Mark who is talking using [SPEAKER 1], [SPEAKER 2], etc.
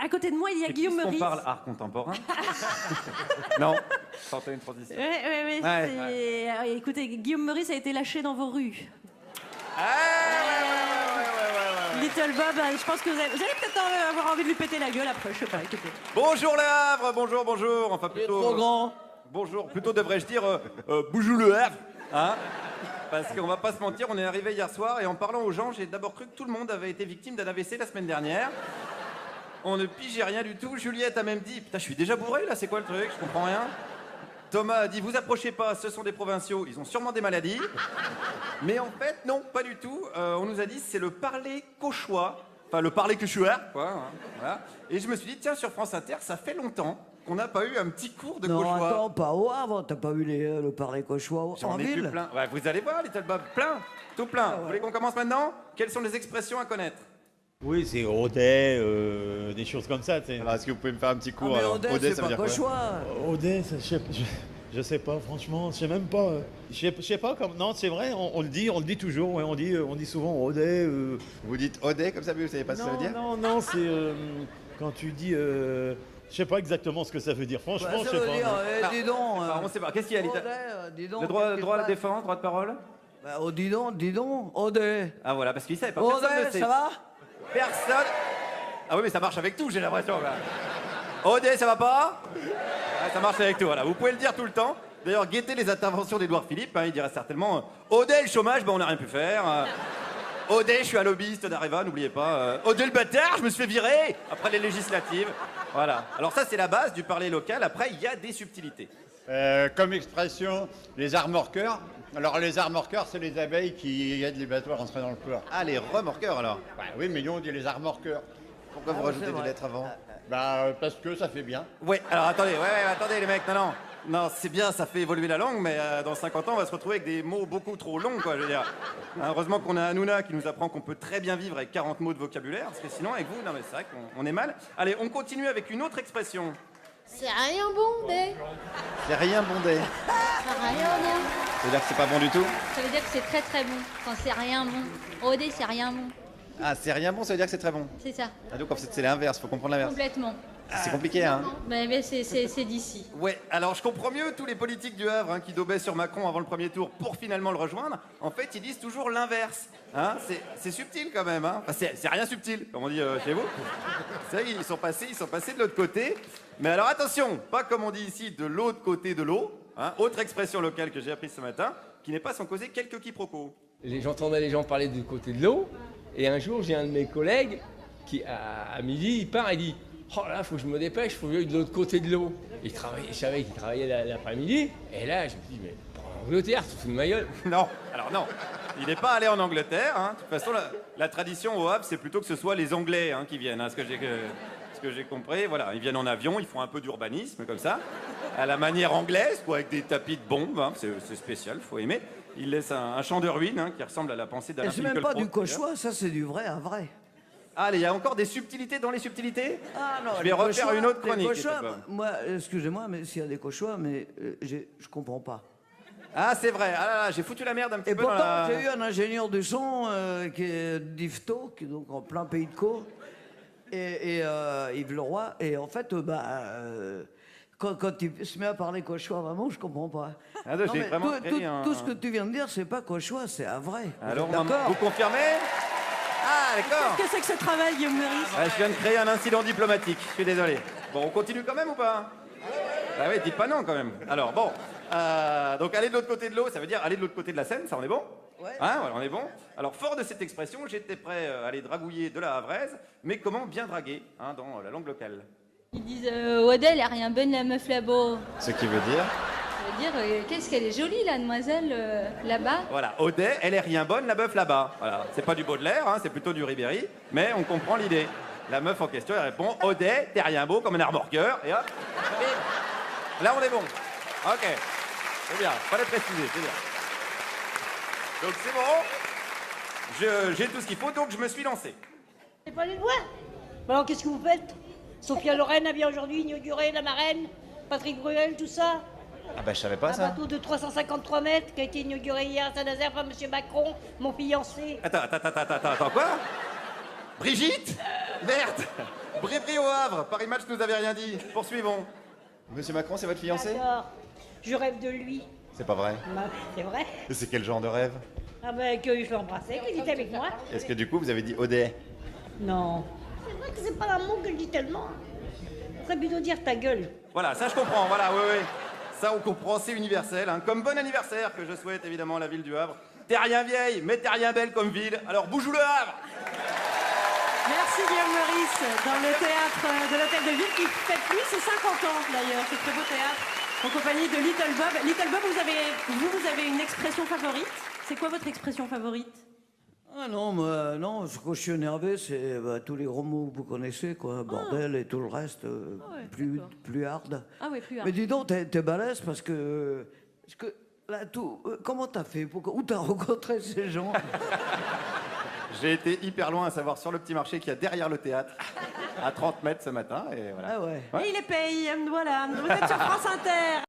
[SPEAKER 1] À côté de moi, il y a Guillaume Meurice.
[SPEAKER 2] On parle art contemporain. Non, tentez une transition.
[SPEAKER 1] Ouais. Écoutez, Guillaume Meurice a été lâché dans vos rues. Little Bob, je pense que vous allez peut-être avoir envie de lui péter la gueule après, je sais pas, écoutez.
[SPEAKER 2] Bonjour Le Havre, bonjour. Enfin plutôt.
[SPEAKER 3] Trop grand.
[SPEAKER 2] Bonjour, plutôt devrais-je dire bonjour Le Havre, hein. Parce qu'on va pas se mentir, on est arrivé hier soir et en parlant aux gens, j'ai d'abord cru que tout le monde avait été victime d'un AVC la semaine dernière. On ne pigeait rien du tout. Juliette a même dit, putain, je suis déjà bourré là, c'est quoi le truc? Je comprends rien. Thomas a dit, vous approchez pas, ce sont des provinciaux, ils ont sûrement des maladies. Mais en fait, non, pas du tout. On nous a dit, c'est le parler cauchois. Enfin, le parler quechua, quoi. Hein, voilà. Et je me suis dit, tiens, sur France Inter, ça fait longtemps qu'on n'a pas eu un petit cours de
[SPEAKER 3] Non,
[SPEAKER 2] cauchois.
[SPEAKER 3] attends, pas au Havre, t'as pas eu le parler cauchois en
[SPEAKER 2] J'en ai vu
[SPEAKER 3] ville?
[SPEAKER 2] plein. Ouais, vous allez voir, Little Bob, plein, tout plein. Vous voulez qu'on commence maintenant? Quelles sont les expressions à connaître?
[SPEAKER 4] Oui, c'est Audet, des choses comme ça.
[SPEAKER 2] Alors, est-ce que vous pouvez me faire un petit cours?
[SPEAKER 3] Mais
[SPEAKER 2] alors,
[SPEAKER 3] Audet,
[SPEAKER 2] Audet,
[SPEAKER 3] c'est
[SPEAKER 2] ça veut
[SPEAKER 3] pas
[SPEAKER 2] dire quoi?
[SPEAKER 3] cauchois.
[SPEAKER 4] Audet, je sais pas, franchement, je sais même pas. Je sais pas comme. Non, c'est vrai, on le dit toujours. Ouais, on dit souvent Audet.
[SPEAKER 2] Vous dites Audet comme ça, mais vous savez pas ce que ça veut dire?
[SPEAKER 4] Non, c'est quand tu dis. Je sais pas exactement ce que ça veut dire. Franchement,
[SPEAKER 3] Bah,
[SPEAKER 4] je
[SPEAKER 3] ça
[SPEAKER 4] sais
[SPEAKER 3] veut
[SPEAKER 4] pas.
[SPEAKER 3] dire,
[SPEAKER 4] moi.
[SPEAKER 3] dis donc.
[SPEAKER 2] On sait pas. Qu'est-ce qu'il y a, Little?
[SPEAKER 3] Dis donc.
[SPEAKER 2] Le droit
[SPEAKER 3] qu'est-ce
[SPEAKER 2] à la
[SPEAKER 3] qui se
[SPEAKER 2] défense, droit de parole?
[SPEAKER 3] passe? Bah, dis donc, Audet.
[SPEAKER 2] Ah voilà, parce qu'il savait pas. Personne ne
[SPEAKER 3] Audet,
[SPEAKER 2] sait.
[SPEAKER 3] ça va?
[SPEAKER 2] Personne. Ah oui, mais ça marche avec tout, j'ai l'impression. Là. Audet, ça va pas? Ouais, ça marche avec tout, voilà. Vous pouvez le dire tout le temps. D'ailleurs, guettez les interventions d'Édouard Philippe. Hein, il dirait certainement Audet, le chômage, ben, on n'a rien pu faire. Audet, je suis un lobbyiste d'Areva, n'oubliez pas. Audet, le bâtard, je me suis fait virer après les législatives. Voilà. Alors ça, c'est la base du parler local. Après, il y a des subtilités.
[SPEAKER 5] Comme expression, les armorqueurs. Alors les armorqueurs, c'est les abeilles qui aident les bateaux à rentrer dans le port.
[SPEAKER 2] Ah, les remorqueurs, alors.
[SPEAKER 5] Bah, oui, mais nous on dit les armorqueurs.
[SPEAKER 2] Pourquoi vous rajoutez des lettres avant?
[SPEAKER 5] Bah parce que ça fait bien.
[SPEAKER 2] Ouais, alors attendez, attendez les mecs, non. Non, c'est bien, ça fait évoluer la langue, mais dans 50 ans, on va se retrouver avec des mots beaucoup trop longs, quoi, je veux dire. Heureusement qu'on a Hanouna qui nous apprend qu'on peut très bien vivre avec 40 mots de vocabulaire, parce que sinon, avec vous, non mais c'est vrai qu'on est mal. Allez, on continue avec une autre expression.
[SPEAKER 6] C'est rien bondé.
[SPEAKER 2] C'est rien bondé.
[SPEAKER 6] C'est rien bon.
[SPEAKER 2] Ça veut dire que c'est pas bon du tout?
[SPEAKER 6] Ça veut dire que c'est très très bon. Quand c'est rien bon. Odé, c'est rien bon.
[SPEAKER 2] Ah, c'est rien bon, ça veut dire que c'est très bon.
[SPEAKER 6] C'est ça.
[SPEAKER 2] Ah, donc en fait, c'est l'inverse, faut comprendre l'inverse.
[SPEAKER 6] Complètement.
[SPEAKER 2] C'est compliqué, hein?
[SPEAKER 6] Mais c'est d'ici.
[SPEAKER 2] Ouais, alors je comprends mieux tous les politiques du Havre qui daubaient sur Macron avant le premier tour pour finalement le rejoindre. En fait, ils disent toujours l'inverse. Hein, c'est subtil quand même. Hein. Enfin, c'est rien subtil, comme on dit chez vous. C'est vrai, ils sont passés de l'autre côté. Mais alors attention, pas comme on dit ici, de l'autre côté de l'eau. Hein, autre expression locale que j'ai apprise ce matin, qui n'est pas sans causer quelques quiproquos.
[SPEAKER 7] J'entendais les gens parler du côté de l'eau, et un jour j'ai un de mes collègues qui, à midi, il part et dit « Oh là, faut que je me dépêche, faut que j'aille de l'autre côté de l'eau. » Je savais qu'il travaillait l'après-midi, et là je me dis « Mais en Angleterre, tu te fous de ma gueule ?»
[SPEAKER 2] Non, alors non, il n'est pas allé en Angleterre. Hein. De toute façon, la tradition au Havre, c'est plutôt que ce soit les Anglais qui viennent, hein, ce que j'ai compris. Voilà, ils viennent en avion, ils font un peu d'urbanisme comme ça, à la manière anglaise, quoi, avec des tapis de bombes, hein, c'est spécial, faut aimer. Ils laissent un champ de ruines qui ressemble à la pensée d'Alain
[SPEAKER 3] C'est même
[SPEAKER 2] Finkielkraut.
[SPEAKER 3] pas du cauchois, ça c'est du vrai à vrai.
[SPEAKER 2] Ah, il y a encore des subtilités dans les subtilités?
[SPEAKER 3] Ah non,
[SPEAKER 2] je vais refaire une autre
[SPEAKER 3] les
[SPEAKER 2] chronique.
[SPEAKER 3] cauchois, moi, excusez-moi, mais s'il y a des cauchois, mais je comprends pas.
[SPEAKER 2] Ah, c'est vrai. Ah là là, j'ai foutu la merde un petit
[SPEAKER 3] Et
[SPEAKER 2] peu
[SPEAKER 3] pourtant,
[SPEAKER 2] dans la...
[SPEAKER 3] j'ai eu un ingénieur du son qui est d'Yvetot, qui est donc en plein pays de Caux, et Yves Leroy, et en fait, quand il se met à parler cauchois, vraiment, je comprends pas.
[SPEAKER 2] Ah, donc,
[SPEAKER 3] Non,
[SPEAKER 2] j'ai
[SPEAKER 3] mais
[SPEAKER 2] vraiment
[SPEAKER 3] tout,
[SPEAKER 2] créé
[SPEAKER 3] tout-
[SPEAKER 2] un-
[SPEAKER 3] tout ce que tu viens de dire, c'est pas cauchois, c'est à vrai.
[SPEAKER 2] Alors,
[SPEAKER 3] d'accord.
[SPEAKER 2] vous confirmez? Ah, d'accord.
[SPEAKER 1] Qu'est-ce que c'est que ce travail, Guillaume Meurice?
[SPEAKER 2] Ouais, je viens de créer un incident diplomatique, je suis désolé. Bon, on continue quand même ou pas? Ah oui, dites pas non quand même. Alors bon, donc aller de l'autre côté de l'eau, ça veut dire aller de l'autre côté de la Seine, ça on est bon?
[SPEAKER 3] Ouais.
[SPEAKER 2] Hein, voilà, on est bon. Alors fort de cette expression, j'étais prêt à aller dragouiller de la Havraise, mais comment bien draguer dans la langue locale?
[SPEAKER 6] Ils disent Odé, elle a rien bonne la meuf là-bas.
[SPEAKER 2] Ce qui veut dire?
[SPEAKER 6] Ça veut dire qu'est-ce qu'elle est jolie la demoiselle là-bas.
[SPEAKER 2] Voilà, Audet, elle est rien bonne, la meuf là-bas. Voilà, c'est pas du Baudelaire, c'est plutôt du Ribéry, mais on comprend l'idée. La meuf en question, elle répond Audet, t'es rien beau comme un remorqueur, et hop. Et là, on est bon. Ok, c'est bien, fallait préciser, c'est bien. Donc c'est bon, j'ai tout ce qu'il faut, donc je me suis lancé.
[SPEAKER 8] C'est pas les voir. Alors qu'est-ce que vous faites? Sophia Loren a bien aujourd'hui inauguré la marraine, Patrick Bruel, tout ça.
[SPEAKER 2] Ah bah je savais pas
[SPEAKER 8] Un
[SPEAKER 2] ça.
[SPEAKER 8] bateau de 353 mètres qui a été inauguré hier à Saint-Nazaire par Monsieur Macron, mon fiancé.
[SPEAKER 2] Attends, quoi? Brigitte? Merde! Bri-bri au Havre, Paris Match nous avait rien dit. Poursuivons. Monsieur Macron, c'est votre fiancé?
[SPEAKER 8] J'adore. Je rêve de lui.
[SPEAKER 2] C'est pas vrai.
[SPEAKER 8] Bah, c'est vrai.
[SPEAKER 2] C'est quel genre de rêve?
[SPEAKER 8] Ah ben, que je l'embrassais, qu'il était avec moi.
[SPEAKER 2] Est-ce que du coup vous avez dit Audet?
[SPEAKER 8] Non. C'est vrai que c'est pas l'amour que je dis tellement. Faudrait plutôt dire ta gueule.
[SPEAKER 2] Voilà, ça je comprends, voilà, oui. Ça on comprend, c'est universel. Hein. Comme bon anniversaire que je souhaite évidemment à la ville du Havre. T'es rien vieille, mais t'es rien belle comme ville. Alors bougou le Havre!
[SPEAKER 1] Merci Guillaume Meurice, dans le théâtre de l'Hôtel de Ville qui fête lui ses 50 ans d'ailleurs, ce très beau théâtre, en compagnie de Little Bob. Little Bob, vous avez une expression favorite? C'est quoi votre expression favorite?
[SPEAKER 3] Ah non, non, quand je suis énervé, c'est tous les gros mots que vous connaissez, quoi. Bordel et tout le reste,
[SPEAKER 1] ouais,
[SPEAKER 3] plus,
[SPEAKER 1] d'accord.
[SPEAKER 3] plus hard.
[SPEAKER 1] Ah oui, plus hard.
[SPEAKER 3] Mais dis donc, t'es balèze parce que là, comment t'as fait? Où t'as rencontré ces gens?
[SPEAKER 2] J'ai été hyper loin, à savoir sur le petit marché qu'il y a derrière le théâtre, à 30 mètres ce matin, et voilà.
[SPEAKER 3] Ah ouais.
[SPEAKER 1] Et il est payé, voilà. Vous êtes sur France Inter.